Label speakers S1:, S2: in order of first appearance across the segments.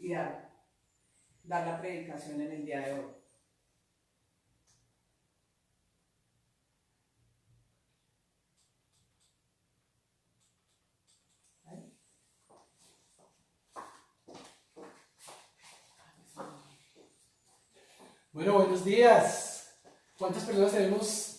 S1: y dar la predicación en el día de hoy.
S2: Bueno, buenos días. ¿Cuántas personas tenemos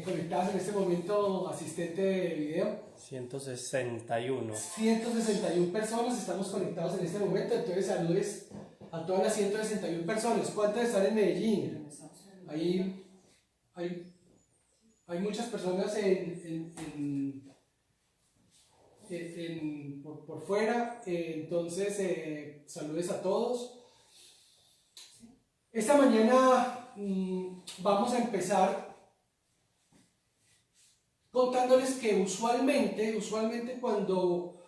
S2: conectadas en este momento, asistente de video?
S3: 161.
S2: 161 personas estamos conectados en este momento, entonces saludes a todas las 161 personas. ¿Cuántas están en Medellín? Hay muchas personas por fuera, entonces saludes a todos. Esta mañana vamos a empezar contándoles que usualmente cuando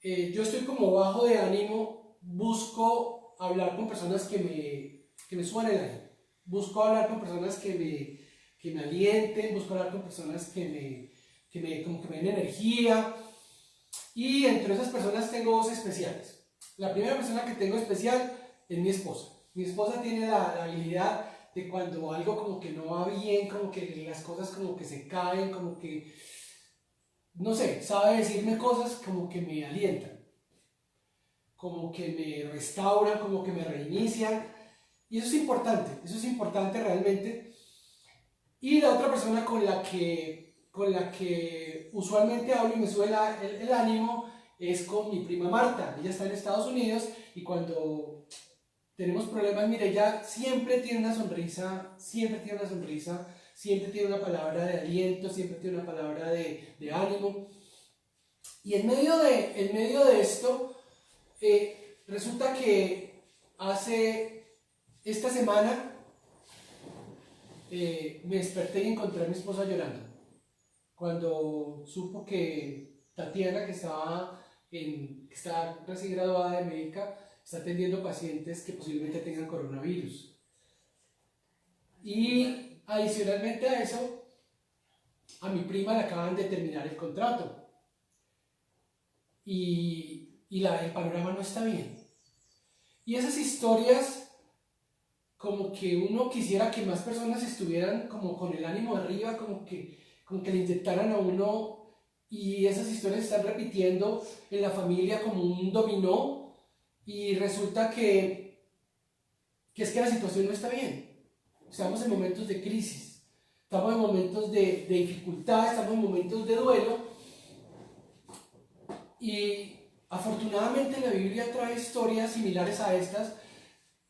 S2: yo estoy como bajo de ánimo, busco hablar con personas que me suban el ánimo. Busco hablar con personas que me alienten, busco hablar con personas que me den energía. Y entre esas personas tengo dos especiales. La primera persona que tengo especial es mi esposa. Mi esposa tiene la habilidad de cuando algo como que no va bien, como que las cosas como que se caen, como que, no sé, sabe decirme cosas como que me alientan, como que me restauran, como que me reinician. Y eso es importante realmente. Y la otra persona con la que usualmente hablo y me sube el ánimo es con mi prima Marta. Ella está en Estados Unidos y cuando tenemos problemas, mire, ella siempre tiene una sonrisa, siempre tiene una palabra de aliento, siempre tiene una palabra de ánimo. Y en medio de esto, resulta que esta semana me desperté y encontré a mi esposa llorando. Cuando supo que Tatiana, que está recién graduada de médica, está atendiendo pacientes que posiblemente tengan coronavirus. Y adicionalmente a eso, a mi prima le acaban de terminar el contrato. Y el panorama no está bien. Y esas historias, como que uno quisiera que más personas estuvieran como con el ánimo arriba, como que le inyectaran a uno, y esas historias se están repitiendo en la familia como un dominó. Y resulta que es que la situación no está bien. Estamos en momentos de crisis, estamos en momentos de dificultad, estamos en momentos de duelo. Y afortunadamente la Biblia trae historias similares a estas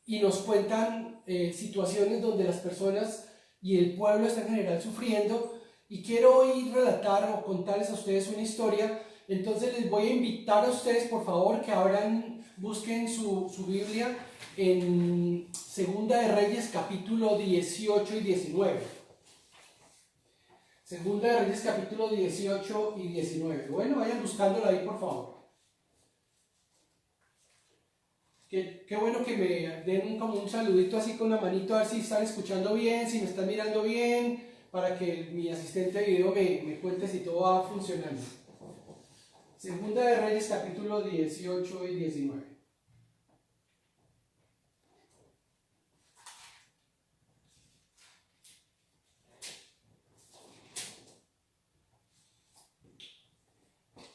S2: y nos cuentan situaciones donde las personas y el pueblo están en general sufriendo. Y quiero hoy relatar o contarles a ustedes una historia. Entonces les voy a invitar a ustedes, por favor, que busquen su Biblia en Segunda de Reyes, capítulo 18 y 19. Segunda de Reyes, capítulo 18 y 19. Bueno, vayan buscándola ahí, por favor. Qué bueno que me den como un saludito así con la manito, a ver si están escuchando bien, si me están mirando bien, para que mi asistente de video me cuente si todo va funcionando. Segunda de Reyes, capítulo 18 y 19.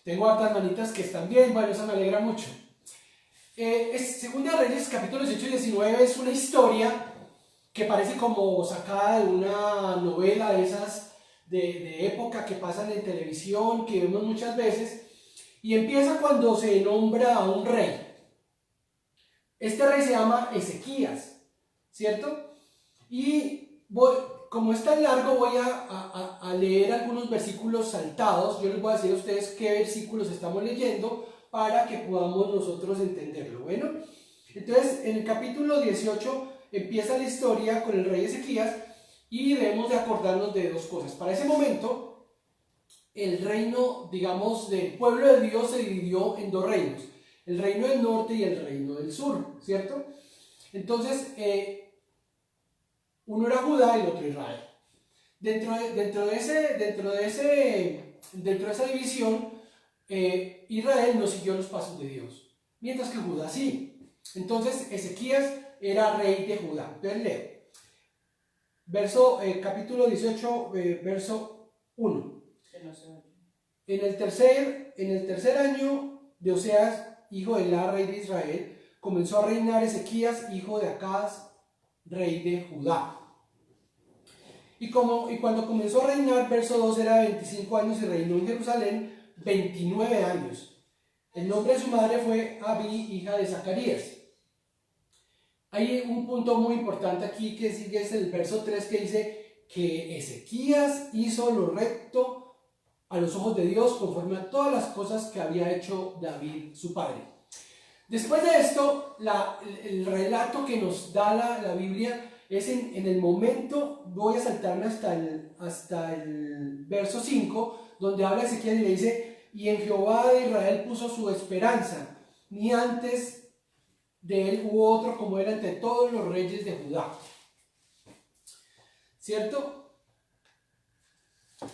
S2: Tengo hartas manitas que están bien, bueno, eso me alegra mucho. Segunda de Reyes, capítulo 18 y 19 es una historia que parece como sacada de una novela de esas de época que pasan en televisión, que vemos muchas veces, y empieza cuando se nombra a un rey. Este rey se llama Ezequías, ¿cierto? Y como es tan largo, voy a leer algunos versículos saltados. Yo les voy a decir a ustedes qué versículos estamos leyendo para que podamos nosotros entenderlo. Bueno, entonces en el capítulo 18 empieza la historia con el rey Ezequías y debemos de acordarnos de dos cosas. Para ese momento, el reino, digamos, del pueblo de Dios se dividió en dos reinos: el reino del norte y el reino del sur, ¿cierto? Entonces, uno era Judá y el otro Israel. Dentro de esa división, Israel no siguió los pasos de Dios, mientras que Judá sí. Entonces Ezequías era rey de Judá. Entonces leo. Capítulo 18, verso 1.
S1: Que no se oye.
S2: En el tercer año de Oseas, hijo de Elá, rey de Israel, comenzó a reinar Ezequías, hijo de Acaz, rey de Judá. Y cuando comenzó a reinar, verso 2, era de 25 años y reinó en Jerusalén 29 años. El nombre de su madre fue Abi, hija de Zacarías. Hay un punto muy importante aquí que sigue, es el verso 3, que dice que Ezequías hizo lo recto a los ojos de Dios conforme a todas las cosas que había hecho David, su padre. Después de esto, el relato que nos da la Biblia es en el momento, voy a saltarme hasta el verso 5, donde habla Ezequías y le dice: y en Jehová de Israel puso su esperanza, ni antes de él hubo otro como él entre todos los reyes de Judá. ¿Cierto?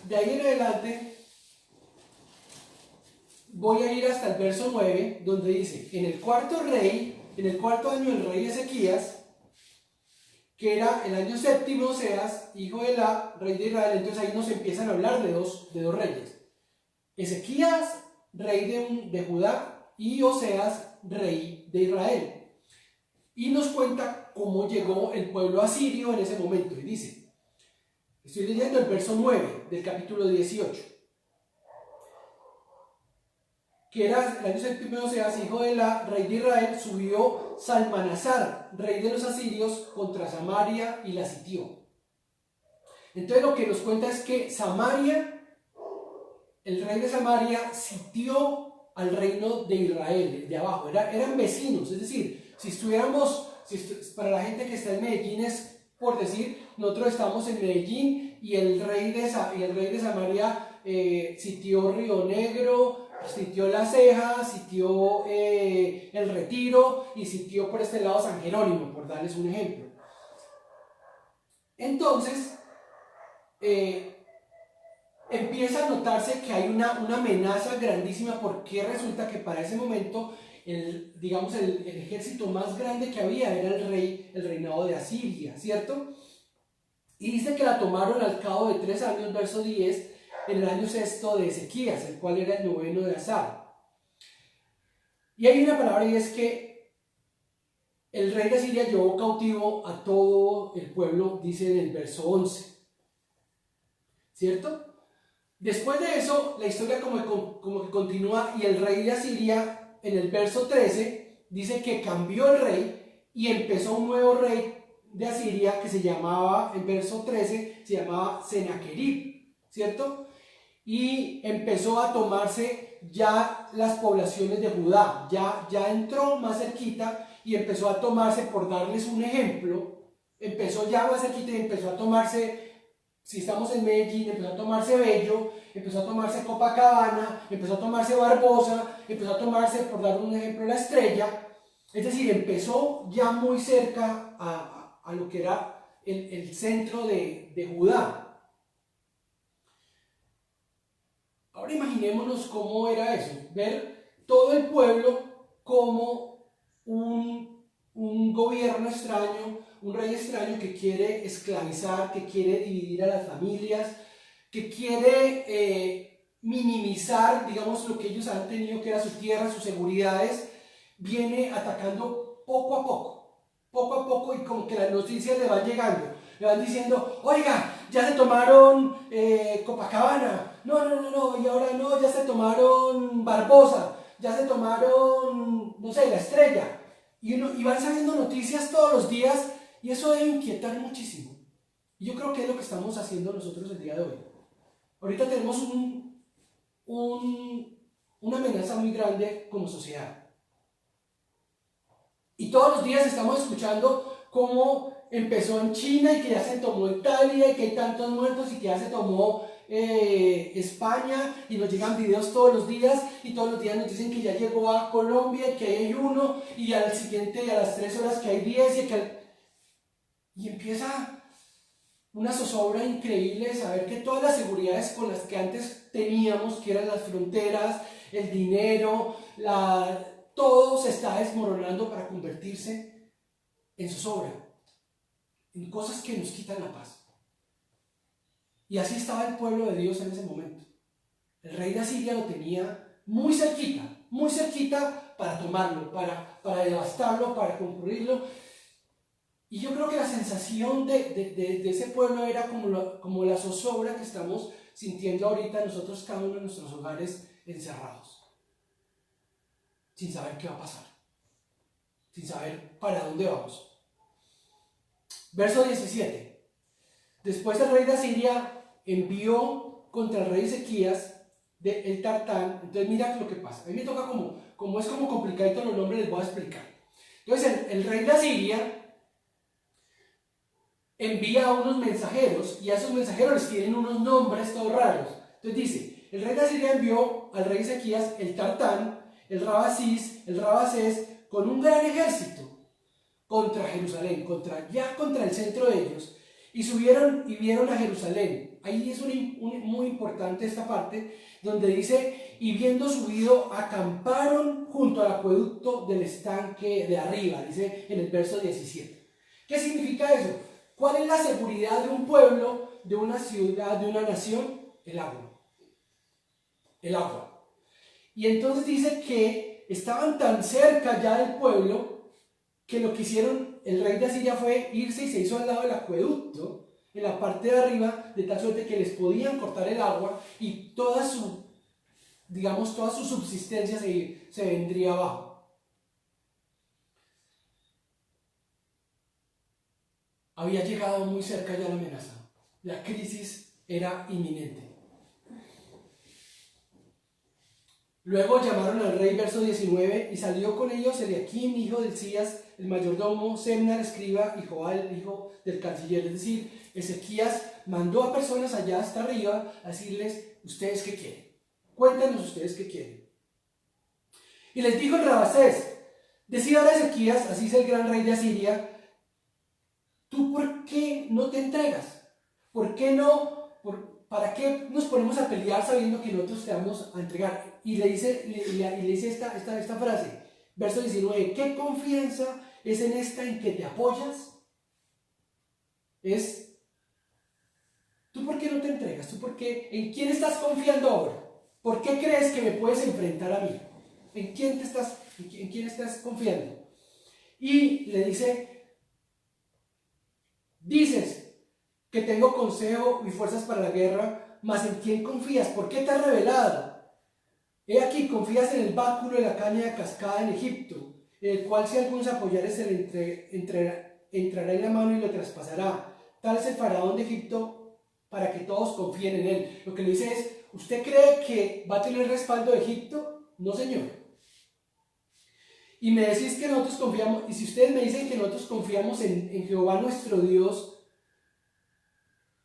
S2: De ahí en adelante voy a ir hasta el verso 9, donde dice: en el cuarto año del rey Ezequías, que era el año séptimo, Oseas, hijo de Elá, rey de Israel. Entonces ahí nos empiezan a hablar de dos reyes: Ezequías, rey de Judá, y Oseas, rey de Israel. Y nos cuenta cómo llegó el pueblo asirio en ese momento. Y dice, estoy leyendo el verso 9 del capítulo 18, que era el año séptimo de Oseas, hijo de Elá, rey de Israel, subió Salmanasar, rey de los asirios, contra Samaria y la sitió. Entonces lo que nos cuenta es que el rey de Samaria sitió al reino de Israel, de abajo, eran vecinos. Es decir, para la gente que está en Medellín, es por decir, nosotros estamos en Medellín y el rey de Samaria sitió Río Negro, sitió La Ceja, sitió El Retiro y sitió por este lado San Jerónimo, por darles un ejemplo. Entonces, empieza a notarse que hay una amenaza grandísima, porque resulta que para ese momento el ejército más grande que había era el reinado de Asiria, ¿cierto? Y dice que la tomaron al cabo de 3 años, verso 10, en el año sexto de Ezequías, el cual era el noveno de Asa. Y hay una palabra, y es que el rey de Asiria llevó cautivo a todo el pueblo, dice en el verso 11, ¿cierto? Después de eso, la historia como que continúa, y el rey de Asiria, en el verso 13, dice que cambió el rey y empezó un nuevo rey de Asiria que se llamaba, en verso 13, se llamaba Senaquerib, ¿cierto? Y empezó a tomarse ya las poblaciones de Judá, ya entró más cerquita y empezó a tomarse, por darles un ejemplo, empezó ya más cerquita y empezó a tomarse, si estamos en Medellín, empezó a tomarse Bello, empezó a tomarse Copacabana, empezó a tomarse Barbosa, empezó a tomarse, por dar un ejemplo, La Estrella. Es decir, empezó ya muy cerca a lo que era el centro de Judá. Ahora imaginémonos cómo era eso, ver todo el pueblo como un gobierno extraño, un rey extraño que quiere esclavizar, que quiere dividir a las familias, que quiere minimizar, digamos, lo que ellos han tenido, que era su tierra, sus seguridades. Viene atacando poco a poco, y como que las noticias le van llegando, le van diciendo: oiga, ya se tomaron Copacabana, no, y ahora no, ya se tomaron Barbosa, ya se tomaron, no sé, La Estrella, y van saliendo noticias todos los días, y eso debe inquietar muchísimo. Y yo creo que es lo que estamos haciendo nosotros el día de hoy. Ahorita tenemos una amenaza muy grande como sociedad. Y todos los días estamos escuchando cómo empezó en China y que ya se tomó Italia y que hay tantos muertos y que ya se tomó España, y nos llegan videos todos los días y todos los días nos dicen que ya llegó a Colombia y que hay uno, y al siguiente, a las 3 horas, que hay 10 y empieza una zozobra increíble de saber que todas las seguridades con las que antes teníamos, que eran las fronteras, el dinero, todo se está desmoronando para convertirse en zozobra, en cosas que nos quitan la paz. Y así estaba el pueblo de Dios en ese momento. El rey de Asiria lo tenía muy cerquita para tomarlo, para devastarlo, para concluirlo. Y yo creo que la sensación de ese pueblo era como la zozobra que estamos sintiendo ahorita nosotros, cada uno en nuestros hogares, encerrados, sin saber qué va a pasar, sin saber para dónde vamos. Verso 17. Después el rey de Asiria envió contra el rey Ezequías de el Tartán. Entonces mira lo que pasa. A mí me toca como es como complicadito los nombres, les voy a explicar. Entonces el rey de Asiria envía a unos mensajeros, y a esos mensajeros les tienen unos nombres todos raros. Entonces dice, el rey de Asiria envió al rey Ezequías el Tartán, el Rabasís, el Rabasés, con un gran ejército contra Jerusalén, contra el centro de ellos, y subieron y vieron a Jerusalén. Ahí es muy importante esta parte, donde dice, y viendo subido, acamparon junto al acueducto del estanque de arriba, dice en el verso 17. ¿Qué significa eso? ¿Cuál es la seguridad de un pueblo, de una ciudad, de una nación? El agua. El agua. Y entonces dice que estaban tan cerca ya del pueblo que lo que hicieron el rey de Asiria fue irse y se hizo al lado del acueducto, en la parte de arriba, de tal suerte que les podían cortar el agua y toda su subsistencia se vendría abajo. Había llegado muy cerca ya la amenaza. La crisis era inminente. Luego llamaron al rey, verso 19, y salió con ellos Eliaquim, hijo de Hilcías, el mayordomo, Semna, el escriba, y Joal, hijo del canciller. Es decir, Ezequías mandó a personas allá hasta arriba a decirles, ¿ustedes qué quieren? Cuéntanos ustedes qué quieren. Y les dijo el Rabasés, decid ahora Ezequías, así es el gran rey de Asiria, ¿tú por qué no te entregas? ¿Por qué no? ¿Para qué nos ponemos a pelear sabiendo que nosotros te vamos a entregar? Y le dice esta frase, verso 19, ¿qué confianza es en esta en que te apoyas? ¿Tú por qué no te entregas? ¿En quién estás confiando ahora? ¿Por qué crees que me puedes enfrentar a mí? ¿En quién estás confiando? Y le dices que tengo consejo y fuerzas para la guerra, mas ¿en quién confías? ¿Por qué te has revelado? He aquí, confías en el báculo de la caña de cascada en Egipto, en el cual si alguno se apoyare se le entrará en la mano y lo traspasará. Tal es el faraón de Egipto para que todos confíen en él. Lo que le dice es, ¿usted cree que va a tener el respaldo de Egipto? No, señor. Y me decís que nosotros confiamos, y si ustedes me dicen que nosotros confiamos en Jehová nuestro Dios,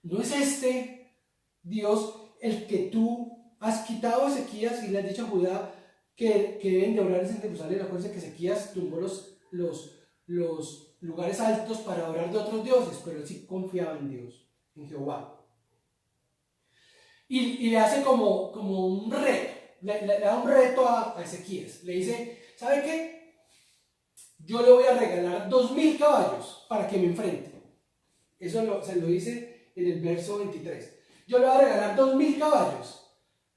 S2: ¿no es este Dios el que tú has quitado a Ezequías y le has dicho a Judá que deben de orar en Jerusalén? Acuérdense que Ezequías tumbó los lugares altos para orar de otros dioses, pero él sí confiaba en Dios, en Jehová. Y le hace como un reto, le da un reto a Ezequías. Le dice, ¿sabe qué? Yo le voy a regalar 2000 caballos para que me enfrente. Eso se lo dice en el verso 23. Yo le voy a regalar 2000 caballos,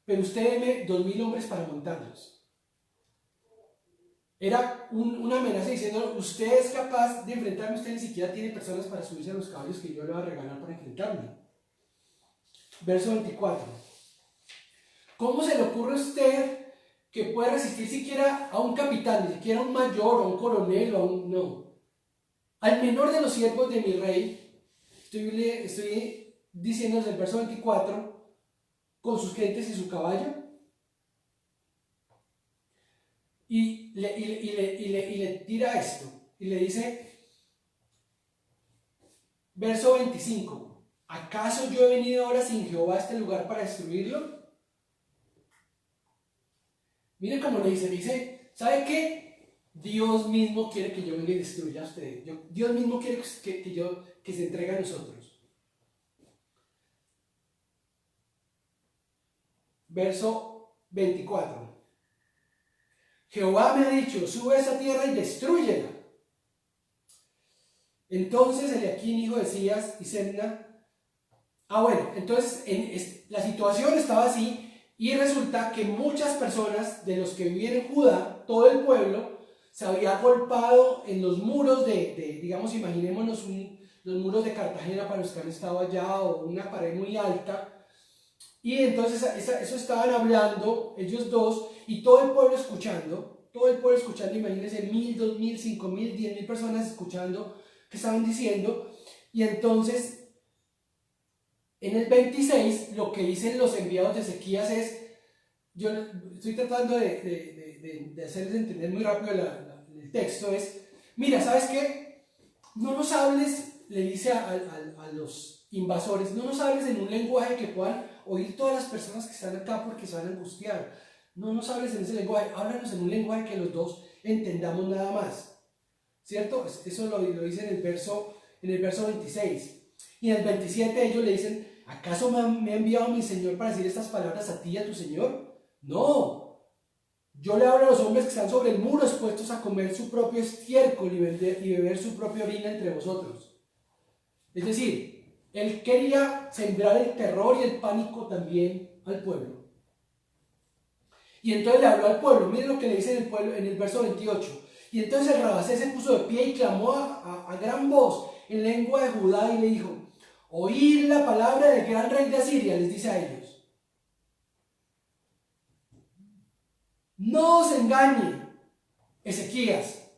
S2: pero usted deme 2000 hombres para montarlos. Era una amenaza diciendo, usted es capaz de enfrentarme, usted ni siquiera tiene personas para subirse a los caballos que yo le voy a regalar para enfrentarme. Verso 24. ¿Cómo se le ocurre a usted que puede resistir siquiera a un capitán, ni siquiera a un mayor, a un coronel, no? Al menor de los siervos de mi rey, estoy diciendo desde el verso 24, con sus gentes y su caballo. Y le tira esto, y le dice, verso 25, ¿acaso yo he venido ahora sin Jehová a este lugar para destruirlo? Miren cómo le dice, ¿sabe qué? Dios mismo quiere que yo venga y destruya a ustedes. Dios mismo quiere que se entregue a nosotros. Verso 24. Jehová me ha dicho, sube a esa tierra y destrúyela. Entonces Eliaquín, hijo de Esías, y Sebna, entonces la situación estaba así, y resulta que muchas personas de los que vivían en Judá, todo el pueblo, se había agolpado en los muros digamos, imaginémonos los muros de Cartagena para los que han estado allá, o una pared muy alta, y entonces eso estaban hablando ellos dos, y todo el pueblo escuchando, imagínense 1,000, 2,000, 5,000, 10,000 personas escuchando que estaban diciendo, y entonces en el 26 lo que dicen los enviados de Ezequías es, yo estoy tratando de hacerles entender muy rápido el texto, es, mira, ¿sabes qué? No nos hables, le dice a los invasores, no nos hables en un lenguaje que puedan oír todas las personas que están acá porque se van a angustiar. No nos hables en ese lenguaje, háblanos en un lenguaje que los dos entendamos nada más. ¿Cierto? Eso lo dice en el verso 26. Y en el 27 ellos le dicen, ¿acaso me ha enviado mi Señor para decir estas palabras a ti y a tu Señor? No. Yo le hablo a los hombres que están sobre el muro expuestos a comer su propio estiércol y beber su propia orina entre vosotros. Es decir, él quería sembrar el terror y el pánico también al pueblo. Y entonces le habló al pueblo. Miren lo que le dice en el verso 28. Y entonces el Rabasés se puso de pie y clamó a gran voz en lengua de Judá y le dijo, oíd la palabra del gran rey de Asiria, les dice a ellos. No os engañe, Ezequías,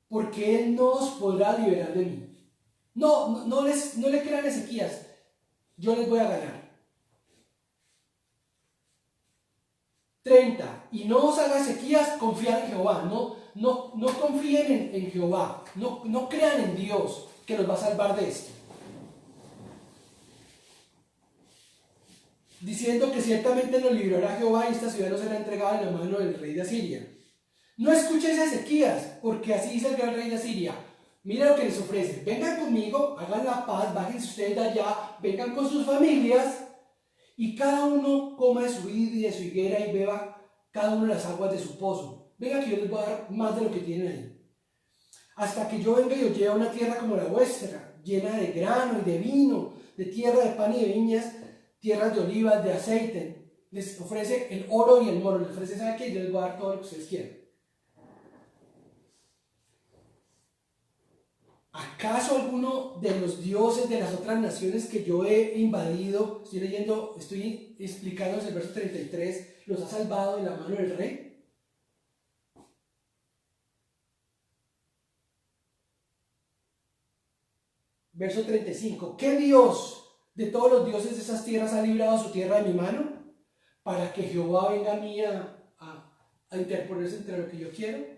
S2: porque él no os podrá liberar de mí. No le crean a Ezequías, yo les voy a ganar. 30. Y no os haga Ezequías confiar en Jehová, no confíen en Jehová, no crean en Dios que los va a salvar de esto. Diciendo que ciertamente nos librará Jehová y esta ciudad no será entregada en la mano del rey de Asiria. No escuchéis a Ezequías, porque así dice el gran rey de Asiria. Mira lo que les ofrece. Vengan conmigo, hagan la paz, bájense ustedes de allá, vengan con sus familias y cada uno coma de su vid y de su higuera y beba cada uno las aguas de su pozo. Venga que yo les voy a dar más de lo que tienen ahí. Hasta que yo venga y os lleve a una tierra como la vuestra, llena de grano y de vino, de tierra de pan y de viñas, tierras de olivas, de aceite. Les ofrece el oro y el moro. Les ofrece, ¿sabe qué? Yo les voy a dar todo lo que ustedes quieran. ¿Acaso alguno de los dioses de las otras naciones que yo he invadido, estoy explicándoles el verso 33, los ha salvado de la mano del rey? Verso 35. ¿Qué Dios de todos los dioses de esas tierras ha librado su tierra de mi mano? Para que Jehová venga a mí a interponerse entre lo que yo quiero.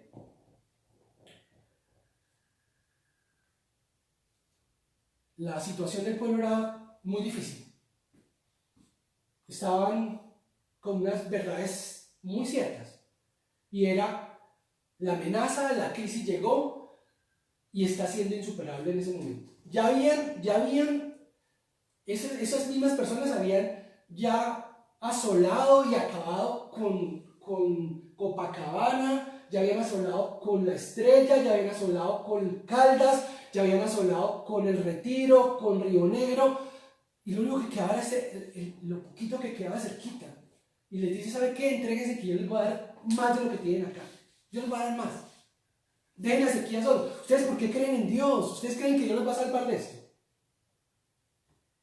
S2: La situación del pueblo era muy difícil. Estaban con unas verdades muy ciertas. Y era la amenaza, la crisis llegó y está siendo insuperable en ese momento. Esas mismas personas habían ya asolado y acabado con Copacabana, ya habían asolado con La Estrella, ya habían asolado con Caldas, ya habían asolado con El Retiro, con Río Negro, y lo único que quedaba era lo poquito que quedaba cerquita. Y les dice, ¿sabe qué? Entréguense que yo les voy a dar más de lo que tienen acá. Yo les voy a dar más. Dejen a Ezequías solo. ¿Ustedes por qué creen en Dios? ¿Ustedes creen que Dios los va a salvar de esto?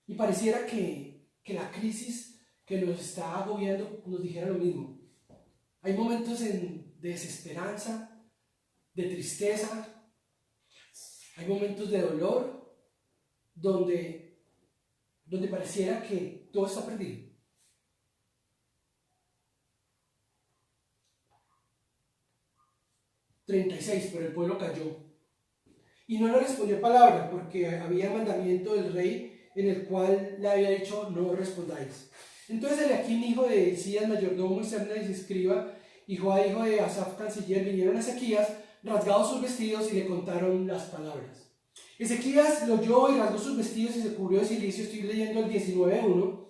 S2: Y pareciera que la crisis que nos está agobiando nos dijera lo mismo. Hay momentos de desesperanza, de tristeza, hay momentos de dolor donde pareciera que todo está perdido. Pero el pueblo cayó y no le respondió palabra porque había mandamiento del rey en el cual le había dicho no respondáis. Entonces Eliaquim, hijo de Hilcías, mayordomo, y Sebna, escriba, y Joá, hijo de Asaf, canciller, vinieron a Ezequías, rasgados sus vestidos, y le contaron las palabras. Ezequías lo oyó y rasgó sus vestidos y se cubrió de cilicio. Estoy leyendo el 19:1.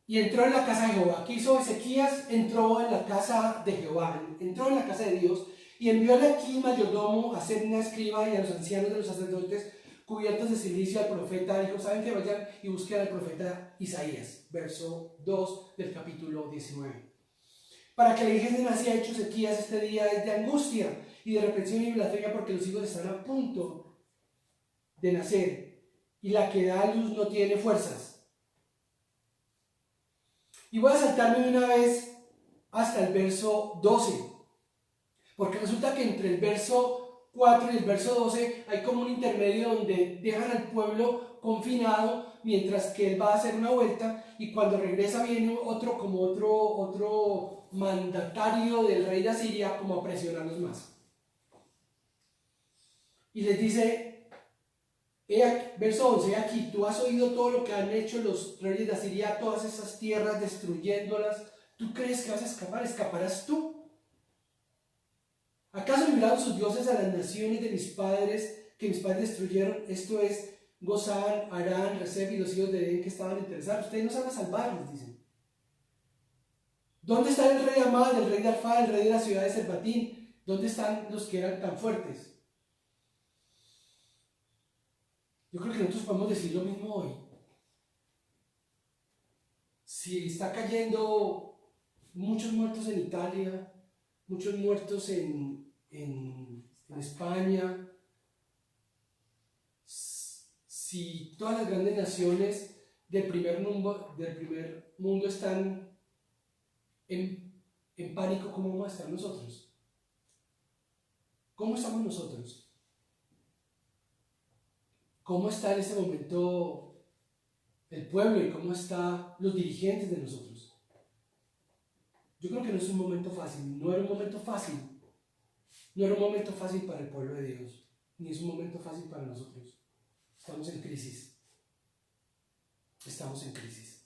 S2: y entró en la casa de Jehová. ¿Qué hizo Ezequías? Entró en la casa de Jehová, entró en la casa de Dios y envió a Joaquín mayordomo, a Sebna escriba y a los ancianos de los sacerdotes cubiertos de silicio al profeta. Dijo: saben que vayan y busquen al profeta Isaías, verso 2 del capítulo 19. Para que le dijesen: así ha hecho Ezequías, este día es de angustia y de reprensión y blasfemia, porque los hijos están a punto de nacer y la que da a luz no tiene fuerzas. Y voy a saltarme de una vez hasta el verso 12, porque resulta que entre el verso 4 y el verso 12 hay como un intermedio donde dejan al pueblo confinado mientras que él va a hacer una vuelta, y cuando regresa viene otro mandatario del rey de Asiria como a presionarlos más. Y les dice, verso 11, aquí tú has oído todo lo que han hecho los reyes de Asiria, todas esas tierras destruyéndolas. ¿Tú crees que vas a escapar? ¿Escaparás tú? ¿Acaso libraron sus dioses a las naciones de mis padres, que mis padres destruyeron? Esto es Gozán, Arán, Rezef y los hijos de Edén que estaban interesados. Ustedes no se van a salvar, les dicen. ¿Dónde está el rey Amad, el rey de Arfá, el rey de la ciudad de Serbatín? ¿Dónde están los que eran tan fuertes? Yo creo que nosotros podemos decir lo mismo hoy. Si está cayendo muchos muertos en Italia, muchos muertos en España, si todas las grandes naciones del primer mundo están en pánico, ¿cómo vamos a estar nosotros? ¿Cómo estamos nosotros? ¿Cómo está en este momento el pueblo y cómo están los dirigentes de nosotros? Yo creo que no es un momento fácil, no era un momento fácil. No era un momento fácil para el pueblo de Dios, ni es un momento fácil para nosotros. Estamos en crisis. Estamos en crisis.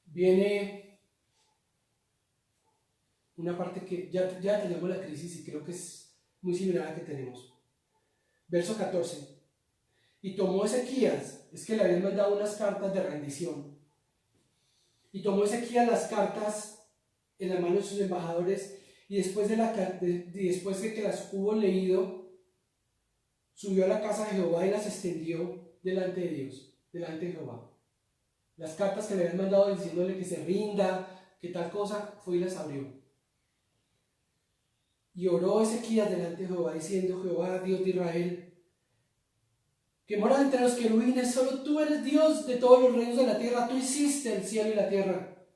S2: Viene una parte que ya tenemos la crisis y creo que es muy similar a la que tenemos. Verso 14. Y tomó Ezequías, es que le habían mandado unas cartas de rendición. Y tomó Ezequías las cartas en la mano de sus embajadores, y después de que las hubo leído, subió a la casa de Jehová y las extendió delante de Dios, delante de Jehová. Las cartas que le habían mandado diciéndole que se rinda, que tal cosa, fue y las abrió. Y oró Ezequías delante de Jehová, diciendo: Jehová, Dios de Israel, que moras entre los querubines, solo tú eres Dios de todos los reinos de la tierra, tú hiciste el cielo y la tierra.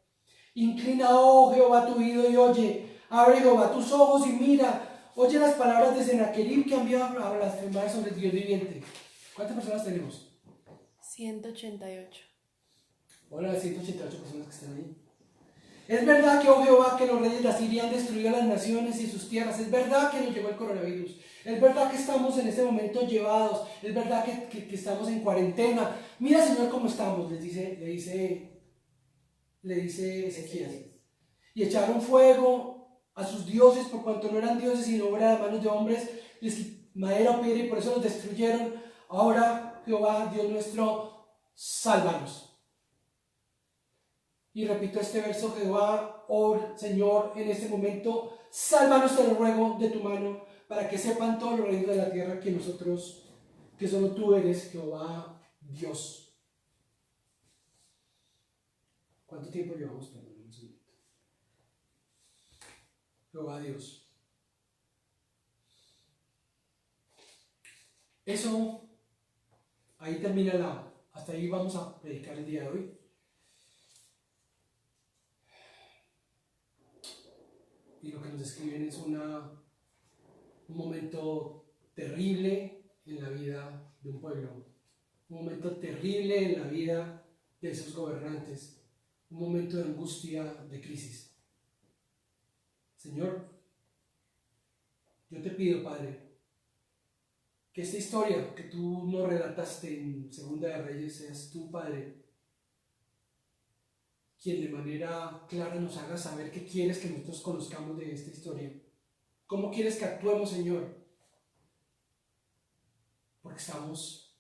S2: Inclina, oh Jehová, tu oído y oye, abre, Jehová, tus ojos y mira, oye las palabras de Sennacherib que ha enviado a blasfemar sobre el Dios viviente. ¿Cuántas personas tenemos?
S4: 188.
S2: Hola, 188 personas que están ahí. Es verdad que, oh Jehová, que los reyes de Asiria han destruido las naciones y sus tierras. Es verdad que nos llegó el coronavirus. Es verdad que estamos en este momento llevados. Es verdad que estamos en cuarentena. Mira, Señor, cómo estamos, le dice Ezequías. Y echaron fuego a sus dioses, por cuanto no eran dioses sino obra de manos de hombres, madera o piedra, y por eso los destruyeron. Ahora, Jehová, Dios nuestro, sálvanos. Y repito este verso: Jehová, oh Señor, en este momento, sálvanos, te lo ruego, de tu mano, para que sepan todos los reinos de la tierra que nosotros, que solo tú eres Jehová, Dios. ¿Cuánto tiempo llevamos? Perdón, un segundo. Jehová, Dios. Eso, ahí termina hasta ahí vamos a predicar el día de hoy. Y lo que nos describen es un momento terrible en la vida de un pueblo, un momento terrible en la vida de esos gobernantes, un momento de angustia, de crisis. Señor, yo te pido, Padre, que esta historia que tú nos relataste en Segunda de Reyes seas tú, Padre, quien de manera clara nos haga saber qué quieres que nosotros conozcamos de esta historia. ¿Cómo quieres que actuemos, Señor? Porque estamos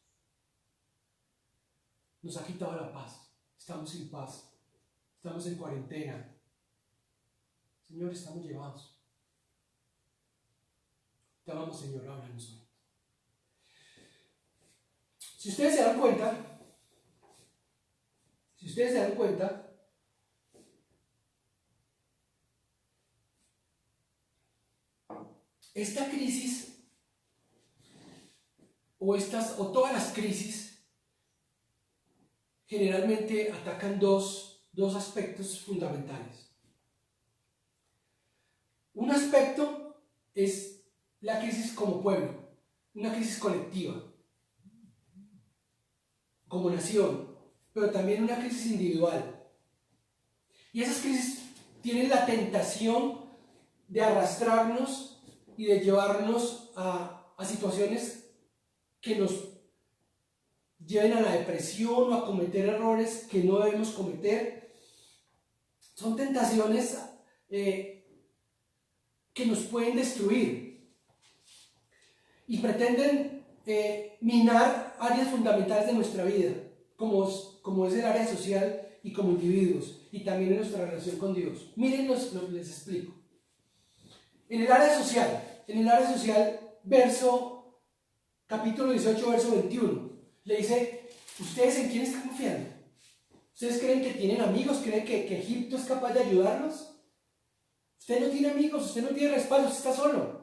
S2: nos ha quitado la paz. Estamos sin paz. Estamos en cuarentena. Señor, estamos llevados. Te amamos, Señor, háblanos hoy. Si ustedes se dan cuenta, esta crisis o todas las crisis generalmente atacan dos aspectos fundamentales. Un aspecto es la crisis como pueblo, una crisis colectiva, como nación, pero también una crisis individual. Y esas crisis tienen la tentación de arrastrarnos y de llevarnos a situaciones que nos lleven a la depresión o a cometer errores que no debemos cometer. Son tentaciones que nos pueden destruir y pretenden minar áreas fundamentales de nuestra vida, como es el área social y como individuos, y también en nuestra relación con Dios. Miren lo que les explico. En el área social, capítulo 18, verso 21, le dice: ¿ustedes en quién están confiando? ¿Ustedes creen que tienen amigos? ¿Creen que Egipto es capaz de ayudarlos? Usted no tiene amigos, usted no tiene respaldo, usted está solo.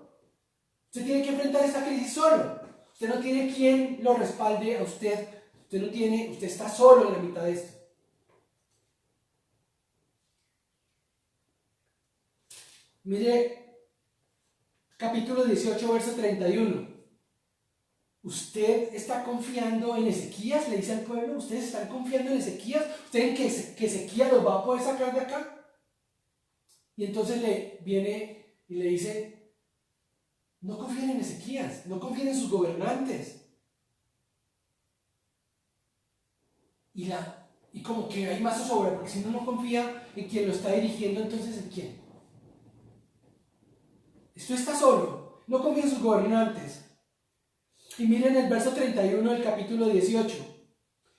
S2: Usted tiene que enfrentar esta crisis solo. Usted no tiene quien lo respalde a usted. Usted está solo en la mitad de esto. Mire, capítulo 18, verso 31. ¿Usted está confiando en Ezequías? Le dice al pueblo. ¿Ustedes están confiando en Ezequías? ¿Ustedes creen que Ezequías los va a poder sacar de acá? Y entonces le viene y le dice: no confíen en Ezequías, no confíen en sus gobernantes. Y como que hay más zozobra, porque si uno no confía en quien lo está dirigiendo, entonces ¿en quién? Esto está solo, no confía en sus gobernantes. Y miren el verso 31 del capítulo 18.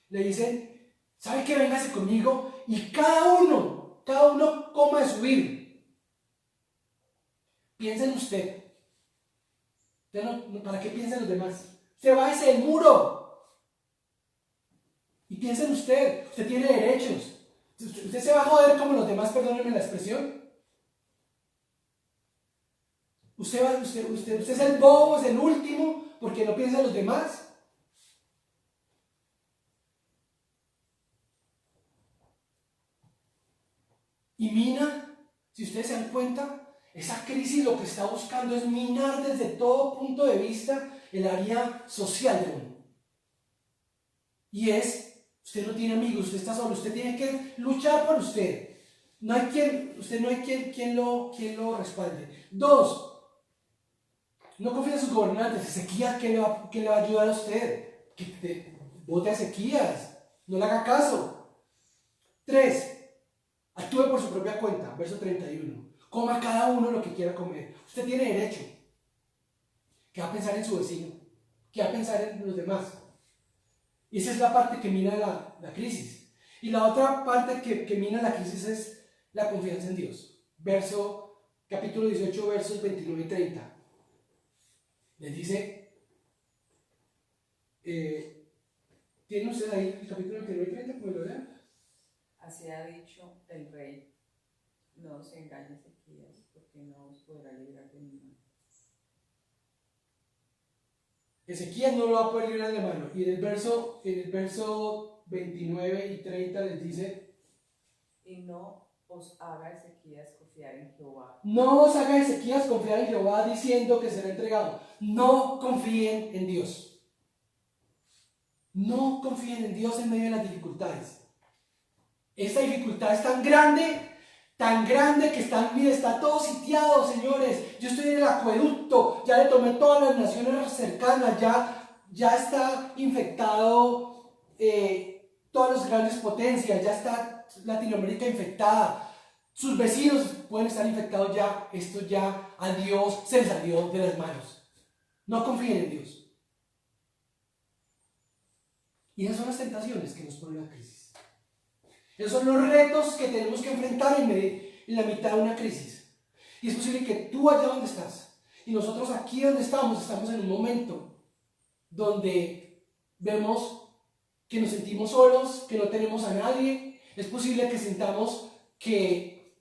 S2: Le dicen: ¿sabe qué? Véngase conmigo y cada uno coma de su vida. Piensa en usted. ¿Para qué piensan los demás? Usted bájese del muro. Y piensa en usted. Usted tiene derechos. ¿Usted se va a joder como los demás? Perdónenme la expresión. Usted es el bobo, es el último, porque no piensa en los demás. Y mina, si ustedes se dan cuenta, esa crisis lo que está buscando es minar desde todo punto de vista el área social de uno. Y usted no tiene amigos, usted está solo, usted tiene que luchar por usted. Usted no hay quien lo respalde. 2, no confía en sus gobernantes. Ezequías, ¿qué le va a ayudar a usted? Vote a Ezequías, no le haga caso. 3, actúe por su propia cuenta, verso 31. Coma cada uno lo que quiera comer. Usted tiene derecho. ¿Qué va a pensar en su vecino? ¿Qué va a pensar en los demás? Y esa es la parte que mina la crisis. Y la otra parte que mina la crisis es la confianza en Dios. Capítulo 18, versos 29 y 30. Les dice, ¿tienen ustedes ahí el capítulo 29 y 30? ¿Cómo lo vean?
S1: Así ha dicho el rey: no os engañe Ezequías, porque no os podrá librar de mi mano.
S2: Ezequías no lo va a poder librar de mano. Y en el verso 29 y 30 les dice:
S1: Y no os haga Ezequías confiar en Jehová.
S2: no os haga Ezequías confiar en Jehová diciendo que será entregado. No confíen en Dios. No confíen en Dios en medio de las dificultades. Esta dificultad es tan grande que está todo sitiado, señores. Yo estoy en el acueducto, ya le tomé todas las naciones cercanas, ya está infectado todas las grandes potencias, ya está Latinoamérica infectada. Sus vecinos pueden estar infectados ya. Esto ya a Dios se les salió de las manos. No confíen en Dios. Y esas son las tentaciones que nos ponen la crisis. Esos son los retos que tenemos que enfrentar en la mitad de una crisis. Y es posible que tú allá donde estás y nosotros aquí donde estamos en un momento donde vemos que nos sentimos solos, que no tenemos a nadie. Es posible que sintamos que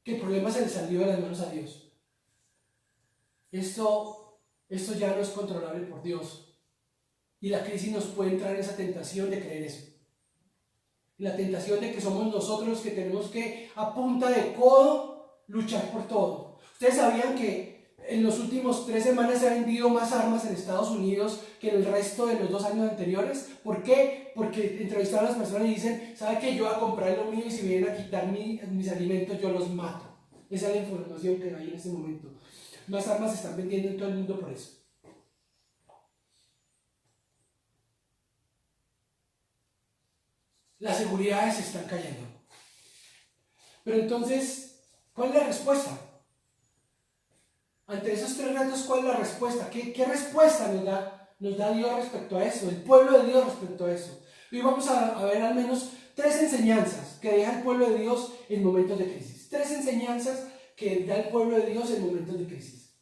S2: el problema se le salió de las manos a Dios. Esto ya no es controlable por Dios. Y la crisis nos puede entrar en esa tentación de creer eso. La tentación de que somos nosotros los que tenemos que, a punta de codo, luchar por todo. Ustedes sabían que en los últimos 3 semanas se han vendido más armas en Estados Unidos que en el resto de los 2 años anteriores. ¿Por qué? Porque entrevistaron a las personas y dicen, ¿sabe que yo voy a comprar lo mío y si vienen a quitar mis alimentos yo los mato? Esa es la información que hay en este momento. Más armas se están vendiendo en todo el mundo por eso. Las seguridades se están cayendo. Pero entonces, ¿cuál es la respuesta? Ante esos 3 retos, ¿cuál es la respuesta? ¿Qué respuesta nos da Dios respecto a eso? El pueblo de Dios respecto a eso. Hoy vamos a ver al menos 3 enseñanzas que deja el pueblo de Dios en momentos de crisis. 3 enseñanzas que da el pueblo de Dios en momentos de crisis.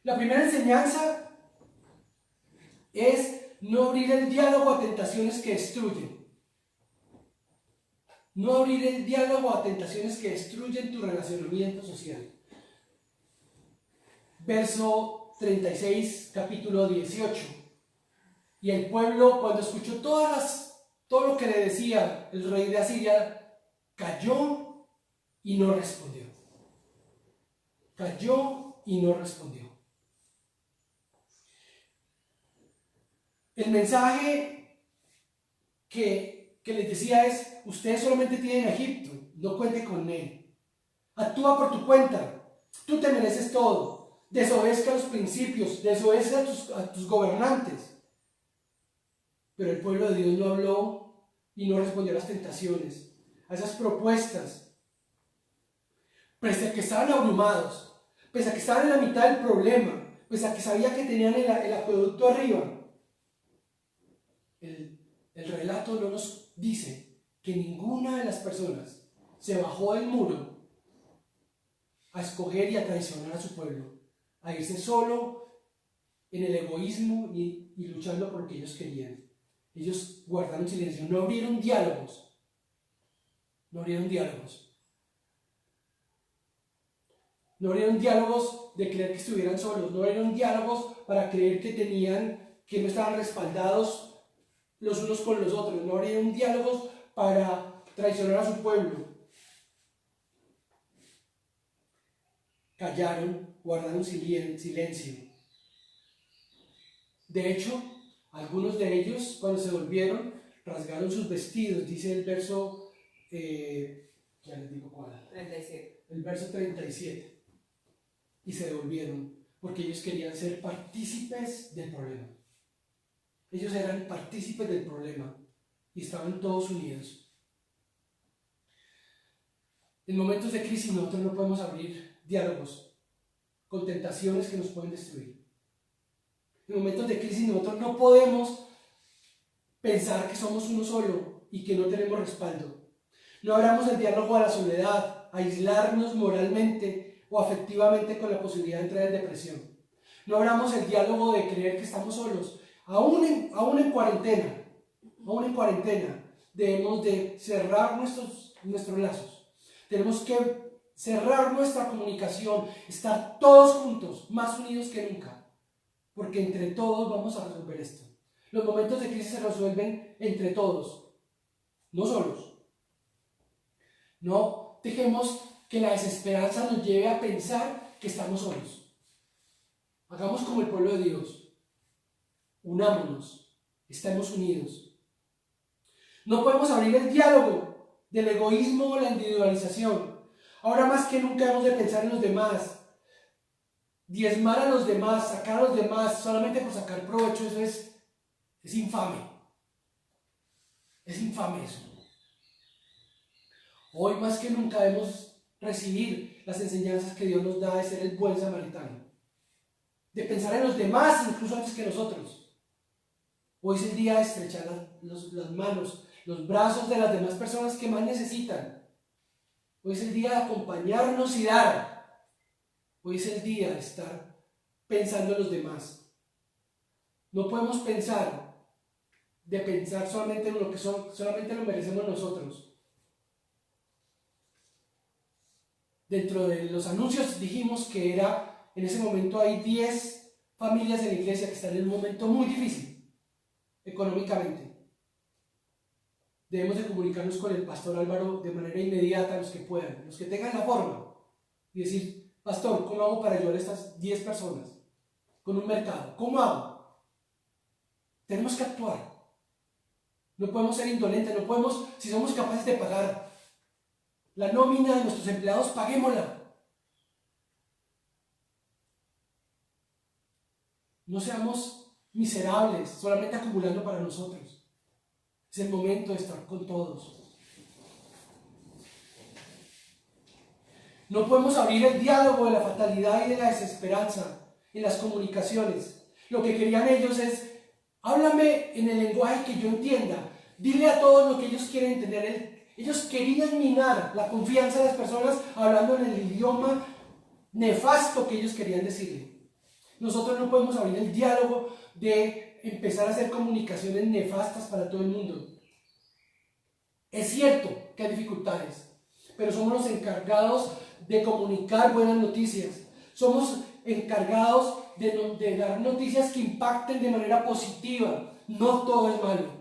S2: La primera enseñanza es no abrir el diálogo a tentaciones que destruyen. No abrir el diálogo a tentaciones que destruyen tu relacionamiento social. Verso 36, capítulo 18. Y el pueblo, cuando escuchó todo lo que le decía el rey de Asiria, cayó y no respondió. Cayó y no respondió. El mensaje que les decía es, ustedes solamente tienen a Egipto, no cuenten con él. Actúa por tu cuenta, tú te mereces todo. Desobedezca los principios, desobedezca a tus gobernantes. Pero el pueblo de Dios no habló y no respondió a las tentaciones, a esas propuestas. Pese a que estaban abrumados, pese a que estaban en la mitad del problema, pese a que sabía que tenían el acueducto arriba, el relato no nos dice que ninguna de las personas se bajó del muro a escoger y a traicionar a su pueblo, a irse solo en el egoísmo y luchando por lo que ellos querían. Ellos guardaron silencio, no abrieron diálogos. No abrieron diálogos. No abrieron diálogos de creer que estuvieran solos, no abrieron diálogos para creer que no estaban respaldados los unos con los otros, no abrieron diálogos para traicionar a su pueblo. Callaron, guardaron silencio. De hecho, algunos de ellos, cuando se volvieron, rasgaron sus vestidos, dice el verso, ya les digo cuál,
S1: 37.
S2: el verso 37, y se devolvieron, porque ellos querían ser partícipes del problema. Ellos eran partícipes del problema y estaban todos unidos. En momentos de crisis nosotros no podemos abrir diálogos con tentaciones que nos pueden destruir. En momentos de crisis nosotros no podemos pensar que somos uno solo y que no tenemos respaldo. No abramos el diálogo a la soledad, a aislarnos moralmente o afectivamente con la posibilidad de entrar en depresión. No abramos el diálogo de creer que estamos solos. Aún en cuarentena, debemos de cerrar nuestros lazos. Tenemos que cerrar nuestra comunicación, estar todos juntos, más unidos que nunca, porque entre todos vamos a resolver esto. Los momentos de crisis se resuelven entre todos, no solos. No dejemos que la desesperanza nos lleve a pensar que estamos solos. Hagamos como el pueblo de Dios. Unámonos, estemos unidos. No podemos abrir el diálogo del egoísmo o la individualización. Ahora más que nunca hemos de pensar en los demás. Diezmar a los demás, sacar a los demás solamente por sacar provecho, eso es infame. Es infame eso. Hoy más que nunca debemos recibir las enseñanzas que Dios nos da de ser el buen samaritano. De pensar en los demás incluso antes que nosotros. Hoy es el día de estrechar las manos, los brazos de las demás personas que más necesitan. Hoy es el día de acompañarnos y dar. Hoy es el día de estar pensando en los demás. No podemos pensar solamente en lo que solamente lo merecemos nosotros. Dentro de los anuncios dijimos que en ese momento hay 10 familias en la iglesia que están en un momento muy difícil económicamente. Debemos de comunicarnos con el pastor Álvaro de manera inmediata, los que puedan, los que tengan la forma, y decir: pastor, ¿cómo hago para ayudar a estas 10 personas? Con un mercado, ¿cómo hago? Tenemos que actuar. No podemos ser indolentes, no podemos, si somos capaces de pagar la nómina de nuestros empleados, paguémosla. No seamos miserables, solamente acumulando para nosotros. Es el momento de estar con todos. No podemos abrir el diálogo de la fatalidad y de la desesperanza en las comunicaciones. Lo que querían ellos es: háblame en el lenguaje que yo entienda. Dile a todos lo que ellos quieren entender. Ellos querían minar la confianza de las personas hablando en el idioma nefasto que ellos querían decirle. Nosotros no podemos abrir el diálogo de empezar a hacer comunicaciones nefastas para todo el mundo. Es cierto que hay dificultades, pero somos los encargados de comunicar buenas noticias. Somos encargados de dar noticias que impacten de manera positiva. No todo es malo.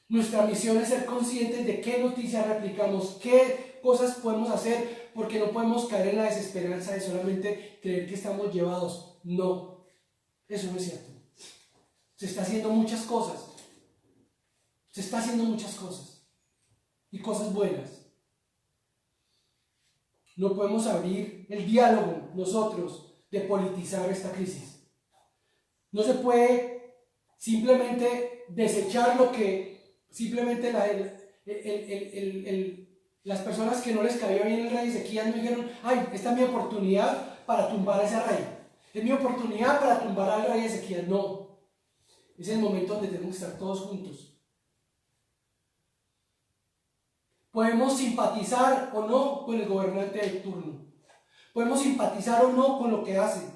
S2: Nuestra misión es ser conscientes de qué noticias replicamos, qué cosas podemos hacer, porque no podemos caer en la desesperanza de solamente creer que estamos llevados. No, eso no es cierto. Se está haciendo muchas cosas. Se está haciendo muchas cosas. Y cosas buenas. No podemos abrir el diálogo nosotros de politizar esta crisis. No se puede simplemente desechar lo que simplemente las personas que no les cayó bien el rey Ezequías no dijeron: ay, esta es mi oportunidad para tumbar a ese rey. Es mi oportunidad para tumbar al rey Ezequías. No. Es el momento donde tenemos que estar todos juntos. Podemos simpatizar o no con el gobernante de turno. Podemos simpatizar o no con lo que hace,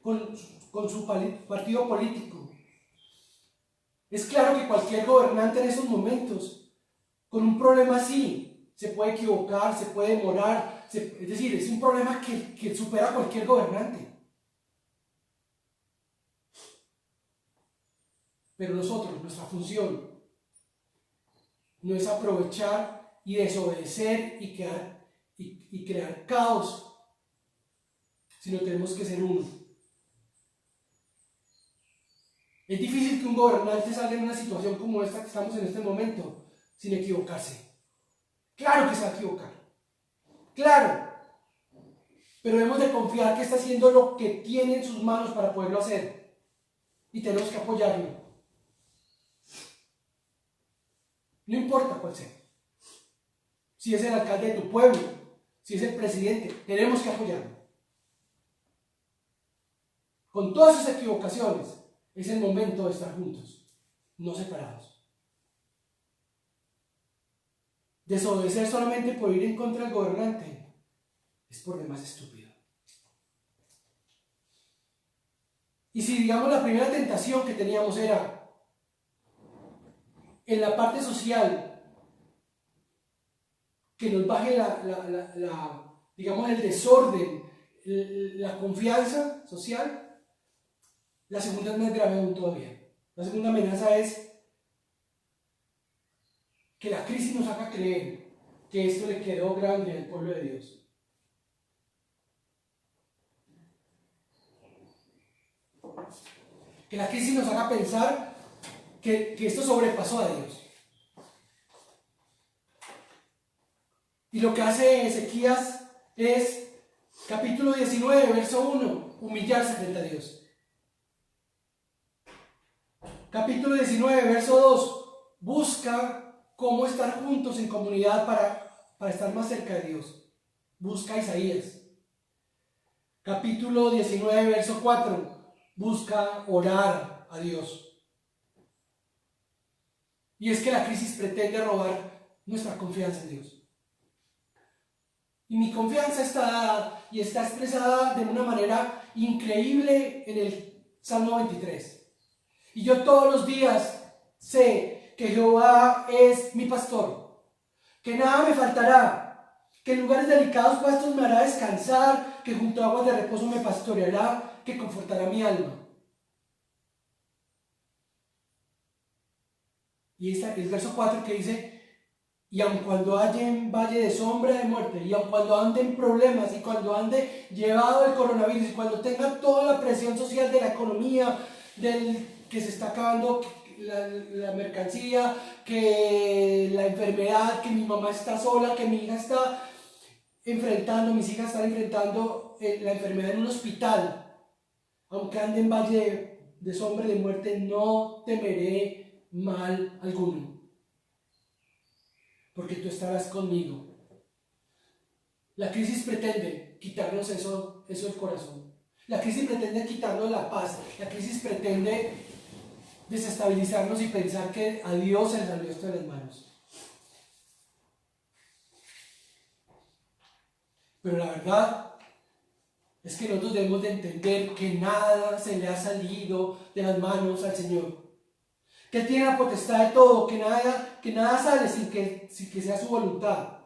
S2: con su partido político. Es claro que cualquier gobernante en esos momentos, con un problema así, se puede equivocar, se puede demorar, es decir, es un problema que supera a cualquier gobernante. Pero nosotros, nuestra función, no es aprovechar y desobedecer y crear caos, sino tenemos que ser uno. Es difícil que un gobernante salga en una situación como esta que estamos en este momento sin equivocarse. Claro que se va a equivocar. Claro. Pero debemos de confiar que está haciendo lo que tiene en sus manos para poderlo hacer. Y tenemos que apoyarlo. No importa cuál sea. Si es el alcalde de tu pueblo, si es el presidente, tenemos que apoyarlo. Con todas sus equivocaciones, es el momento de estar juntos, no separados. Desobedecer solamente por ir en contra del gobernante es por demás estúpido. Y si, digamos, la primera tentación que teníamos era en la parte social, que nos baje digamos, el desorden, la confianza social, la segunda es más grave aún todavía. La segunda amenaza es que la crisis nos haga creer que esto le quedó grande al pueblo de Dios. Que la crisis nos haga pensar que esto sobrepasó a Dios. Y lo que hace Ezequías es, capítulo 19, verso 1, humillarse frente a Dios. Capítulo 19, verso 2, busca cómo estar juntos en comunidad para estar más cerca de Dios. Busca a Isaías. Capítulo 19, verso 4, busca orar a Dios. Y es que la crisis pretende robar nuestra confianza en Dios. Y mi confianza está dada y está expresada de una manera increíble en el Salmo 23. Y yo todos los días sé que Jehová es mi pastor, que nada me faltará, que en lugares delicados pastos me hará descansar, que junto a aguas de reposo me pastoreará, que confortará mi alma. Y el verso 4 que dice: y aun cuando haya en valle de sombra de muerte, y aun cuando ande en problemas, y cuando ande llevado el coronavirus, y cuando tenga toda la presión social de la economía, que se está acabando la mercancía, que la enfermedad, que mi mamá está sola, que mi hija está enfrentando, mis hijas están enfrentando la enfermedad en un hospital, aunque ande en valle de sombra de muerte, no temeré mal alguno, porque tú estarás conmigo. La crisis pretende quitarnos eso del corazón. La crisis pretende quitarnos la paz. La crisis pretende desestabilizarnos y pensar que a Dios se le salió esto de las manos. Pero la verdad es que nosotros debemos de entender que nada se le ha salido de las manos al Señor. Que Él tiene la potestad de todo, que nada sale sin que sea su voluntad.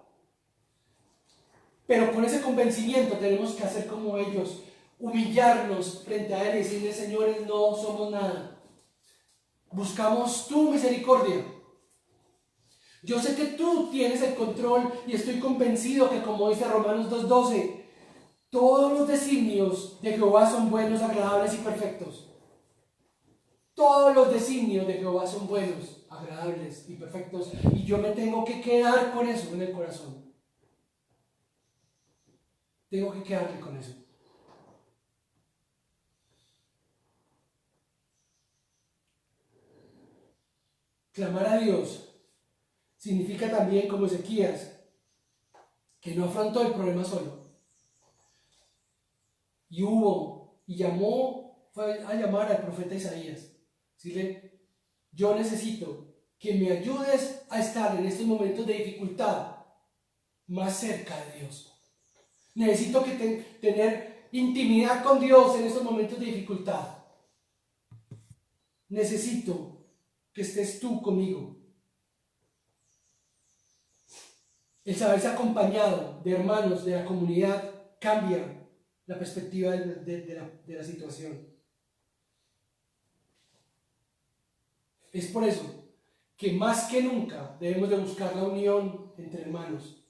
S2: Pero con ese convencimiento tenemos que hacer como ellos, humillarnos frente a Él y decirle: señores, no somos nada. Buscamos tu misericordia. Yo sé que tú tienes el control y estoy convencido que, como dice Romanos 2:12, todos los designios de Jehová son buenos, agradables y perfectos. Todos los designios de Jehová son buenos, agradables y perfectos, y yo me tengo que quedar con eso en el corazón. Tengo que quedarme con eso. Clamar a Dios significa también, como Ezequías, que no afrontó el problema solo. Fue a llamar al profeta Isaías. Decirle: yo necesito que me ayudes a estar en estos momentos de dificultad más cerca de Dios. Necesito tener intimidad con Dios en estos momentos de dificultad. Necesito que estés tú conmigo. El saberse acompañado de hermanos de la comunidad cambia la perspectiva de la situación. Es por eso que más que nunca debemos de buscar la unión entre hermanos.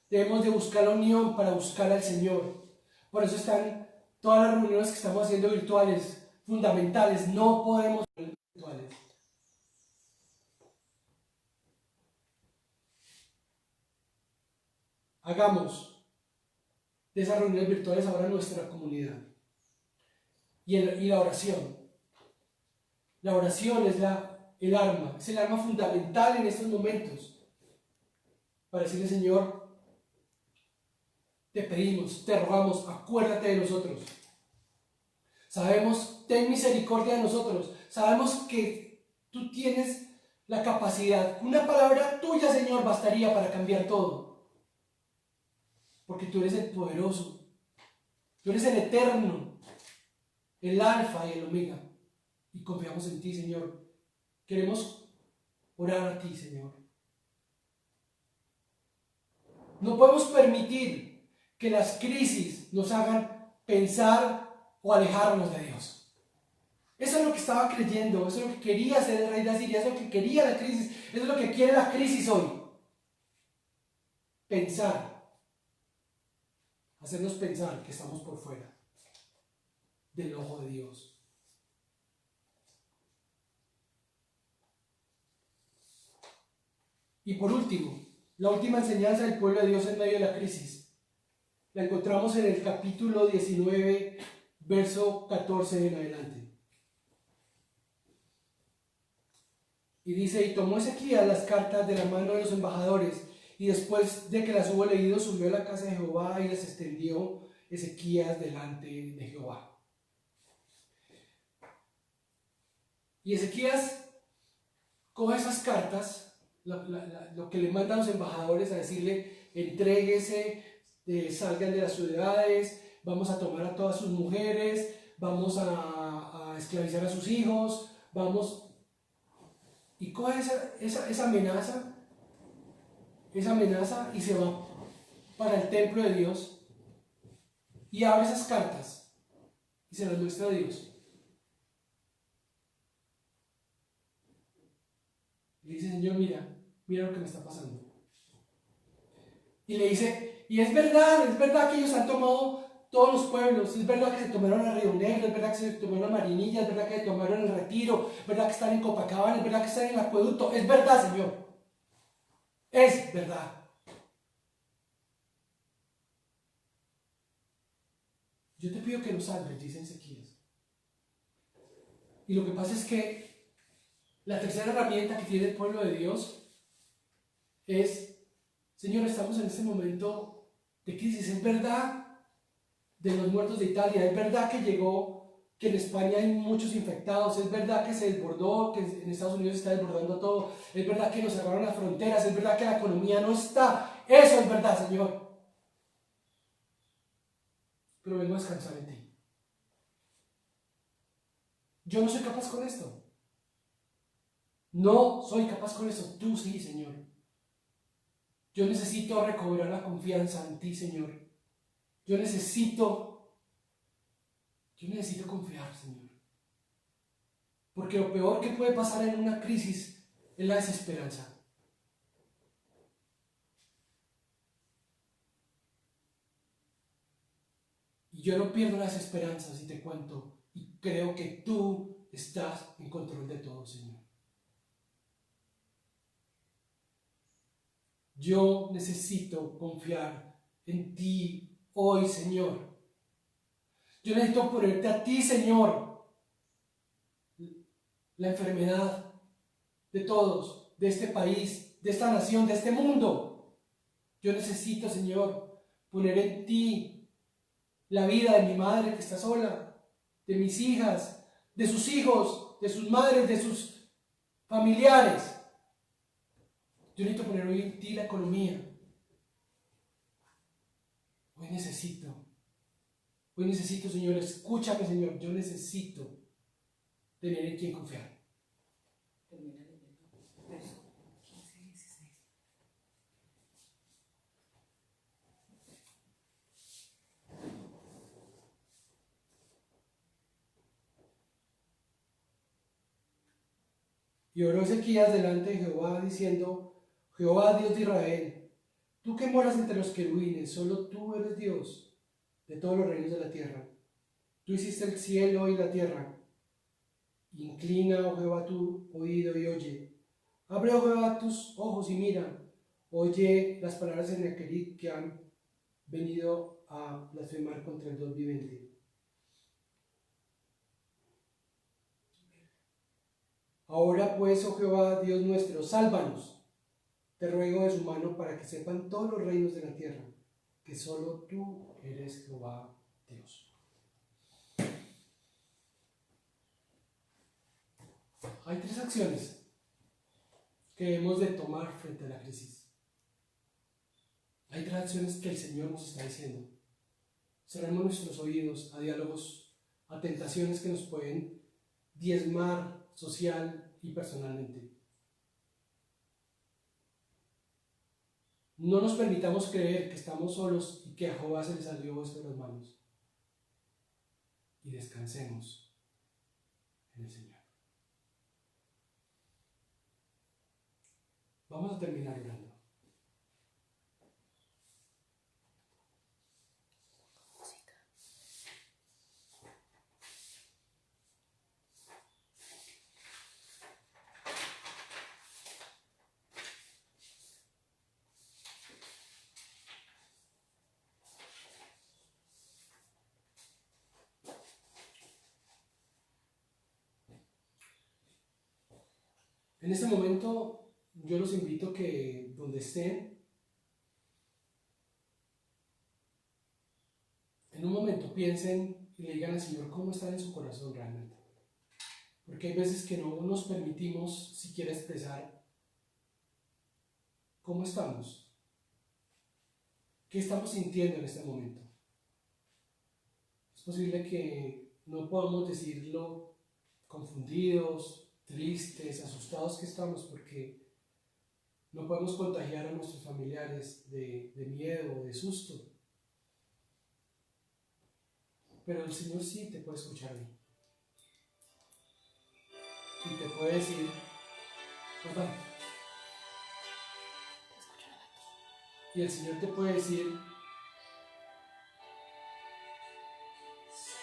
S2: Debemos de buscar la unión para buscar al Señor. Por eso están todas las reuniones que estamos haciendo virtuales, fundamentales. No podemos ser virtuales. Hagamos de esas reuniones virtuales ahora nuestra comunidad. Y la oración. La oración es el arma fundamental en estos momentos. Para decirle: Señor, te pedimos, te rogamos, acuérdate de nosotros. Sabemos, ten misericordia de nosotros. Sabemos que tú tienes la capacidad. Una palabra tuya, Señor, bastaría para cambiar todo. Porque tú eres el poderoso. Tú eres el eterno, el alfa y el omega. Y confiamos en ti, Señor. Queremos orar a ti, Señor. No podemos permitir que las crisis nos hagan pensar o alejarnos de Dios. Eso es lo que estaba creyendo, eso es lo que quería hacer el rey de Asiria, eso es lo que quería la crisis, eso es lo que quiere la crisis hoy. Hacernos pensar que estamos por fuera del ojo de Dios. Y por último, la última enseñanza del pueblo de Dios en medio de la crisis la encontramos en el capítulo 19, verso 14 en adelante. Y dice: y tomó Ezequías las cartas de la mano de los embajadores, y después de que las hubo leído, subió a la casa de Jehová y las extendió Ezequías delante de Jehová. Y Ezequías coge esas cartas, lo que le mandan los embajadores a decirle, entréguese, salgan de las ciudades, vamos a tomar a todas sus mujeres, vamos a esclavizar a sus hijos, vamos... Y coge esa amenaza y se va para el templo de Dios y abre esas cartas y se las muestra a Dios. Y le dice, Señor, mira lo que me está pasando. Y le dice, y es verdad que ellos han tomado todos los pueblos, es verdad que se tomaron a Río Negro, es verdad que se tomaron a Marinilla, es verdad que se tomaron el Retiro, es verdad que están en Copacabana, es verdad que están en el Acueducto, es verdad, Señor, es verdad. Yo te pido que los salves, dice Ezequías. Y lo que pasa es que la tercera herramienta que tiene el pueblo de Dios es, Señor, estamos en este momento de crisis, es verdad de los muertos de Italia, es verdad que en España hay muchos infectados, es verdad que se desbordó, que en Estados Unidos se está desbordando todo, es verdad que nos cerraron las fronteras, es verdad que la economía no está, eso es verdad, Señor. Pero vengo a descansar en ti. Yo no soy capaz con esto. No soy capaz con esto. Tú sí, Señor. Yo necesito recobrar la confianza en ti, Señor. Yo necesito confiar, Señor. Porque lo peor que puede pasar en una crisis es la desesperanza. Y yo no pierdo las esperanzas y te cuento, y creo que tú estás en control de todo, Señor. Yo necesito confiar en ti hoy, Señor. Yo necesito ponerte a ti, Señor, la enfermedad de todos, de este país, de esta nación, de este mundo. Yo necesito, Señor, poner en ti la vida de mi madre que está sola, de mis hijas, de sus hijos, de sus madres, de sus familiares. Yo necesito poner hoy en ti la economía. Hoy necesito, Señor, escúchame, Señor, yo necesito tener en quien confiar.
S1: Termina leyendo. Verso 15 y 16.
S2: Y oró Ezequías delante de Jehová, diciendo, Jehová, Dios de Israel, tú que moras entre los querubines, solo tú eres Dios de todos los reinos de la tierra. Tú hiciste el cielo y la tierra. Inclina, oh Jehová, tu oído y oye. Abre, oh Jehová, tus ojos y mira. Oye las palabras de Sennacherib que han venido a blasfemar contra el Dios viviente. Ahora pues, oh Jehová, Dios nuestro, sálvanos. Te ruego de su mano para que sepan todos los reinos de la tierra que solo tú eres Jehová Dios. Hay tres acciones que debemos de tomar frente a la crisis. Hay tres acciones que el Señor nos está diciendo. Cerremos nuestros oídos a diálogos, a tentaciones que nos pueden diezmar social y personalmente. No nos permitamos creer que estamos solos y que a Jehová se le salió esto de las manos. Y descansemos en el Señor. Vamos a terminar orando. En este momento yo los invito que donde estén, en un momento piensen y le digan al Señor cómo está en su corazón realmente. Porque hay veces que no nos permitimos siquiera expresar cómo estamos, qué estamos sintiendo en este momento. Es posible que no podamos decirlo confundidos, tristes, asustados que estamos, porque no podemos contagiar a nuestros familiares de miedo o de susto. Pero el Señor sí te puede escuchar a mí. Y te puede decir, papá. Y el Señor te puede decir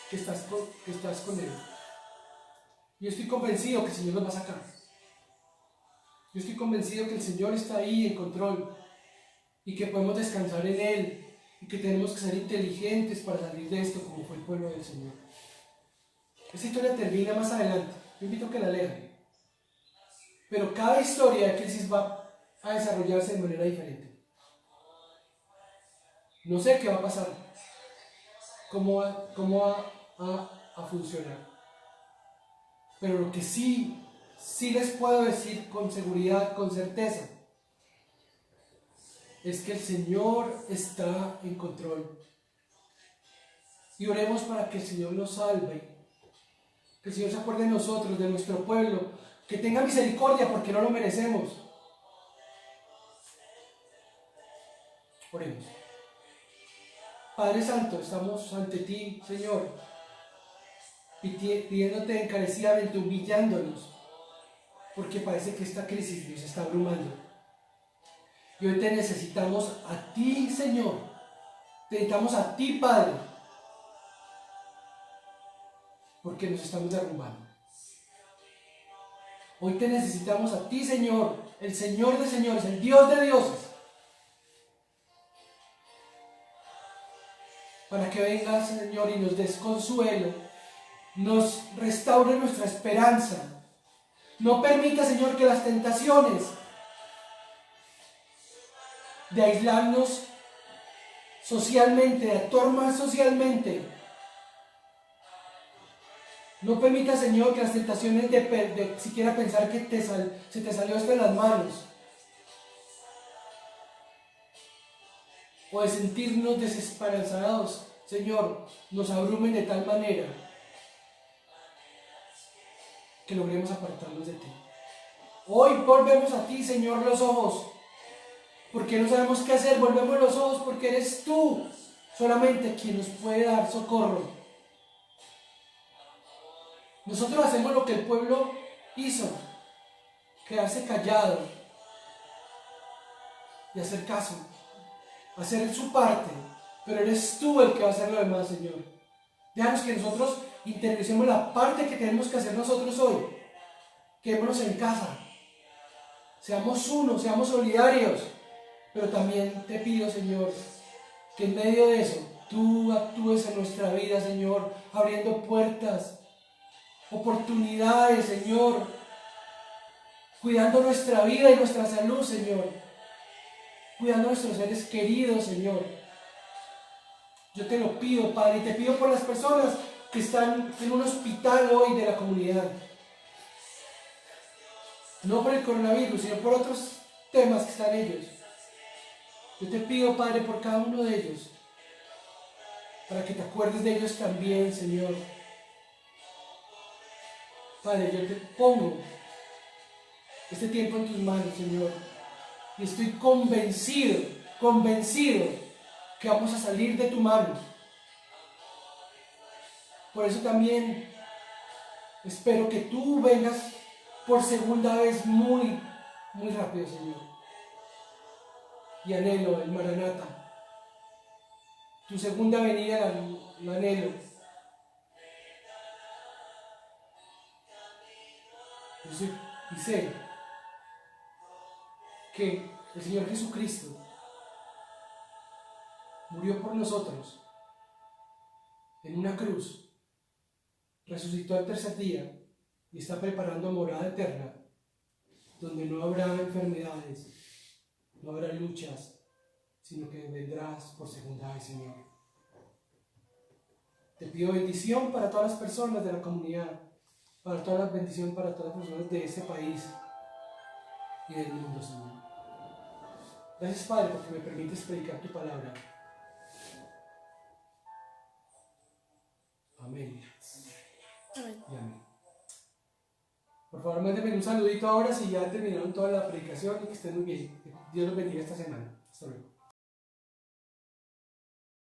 S2: que estás con Él. Yo estoy convencido que el Señor nos va a sacar. Yo estoy convencido que el Señor está ahí en control y que podemos descansar en Él y que tenemos que ser inteligentes para salir de esto como fue el pueblo del Señor. Esta historia termina más adelante. Yo invito a que la lean. Pero cada historia de crisis va a desarrollarse de manera diferente. No sé qué va a pasar, cómo va a funcionar. Pero lo que sí les puedo decir con seguridad, con certeza, es que el Señor está en control. Y oremos para que el Señor nos salve, que el Señor se acuerde de nosotros, de nuestro pueblo, que tenga misericordia porque no lo merecemos. Oremos. Padre Santo, estamos ante ti, Señor, pidiéndote encarecidamente, humillándonos, porque parece que esta crisis nos está abrumando. Y hoy te necesitamos a ti, Señor. Te necesitamos a ti, Padre, porque nos estamos derrumbando. Hoy te necesitamos a ti, Señor, el Señor de señores, el Dios de dioses, para que vengas, Señor, y nos des consuelo, nos restaure nuestra esperanza. No permita, Señor, que las tentaciones de aislarnos socialmente, de actuar más socialmente, no permita, Señor, que las tentaciones de siquiera pensar que se te salió esto de las manos, o de sentirnos desesperanzados, Señor, nos abrumen de tal manera que logremos apartarnos de ti. Hoy volvemos a ti, Señor, los ojos, porque no sabemos qué hacer. Volvemos los ojos porque eres tú solamente quien nos puede dar socorro. Nosotros hacemos lo que el pueblo hizo, quedarse callado y hacer caso, hacer su parte, pero eres tú el que va a hacer lo demás, Señor. Déjanos que nosotros interiorizemos la parte que tenemos que hacer nosotros hoy. Quedémonos en casa, seamos uno, seamos solidarios, pero también te pido, Señor, que en medio de eso tú actúes en nuestra vida, Señor, abriendo puertas, oportunidades, Señor, cuidando nuestra vida y nuestra salud, Señor, cuidando a nuestros seres queridos, Señor. Yo te lo pido, Padre, y te pido por las personas que están en un hospital hoy de la comunidad. No por el coronavirus, sino por otros temas que están ellos. Yo te pido, Padre, por cada uno de ellos, para que te acuerdes de ellos también, Señor. Padre, yo te pongo este tiempo en tus manos, Señor, y estoy convencido que vamos a salir de tu mano. Por eso también espero que tú vengas por segunda vez muy rápido, Señor. Y anhelo el Maranata. Tu segunda venida la anhelo. Y sé que el Señor Jesucristo murió por nosotros en una cruz, resucitó al tercer día y está preparando morada eterna, donde no habrá enfermedades, no habrá luchas, sino que vendrás por segunda vez, Señor. Te pido bendición para todas las personas de la comunidad, para toda la bendición para todas las personas de este país y del mundo, Señor. Gracias, Padre, porque me permites predicar tu palabra. Amén.
S4: Amén.
S2: Y amén. Por favor, mándenme un saludito ahora si ya terminaron toda la predicación y que estén muy bien. Dios los bendiga esta semana. Hasta luego.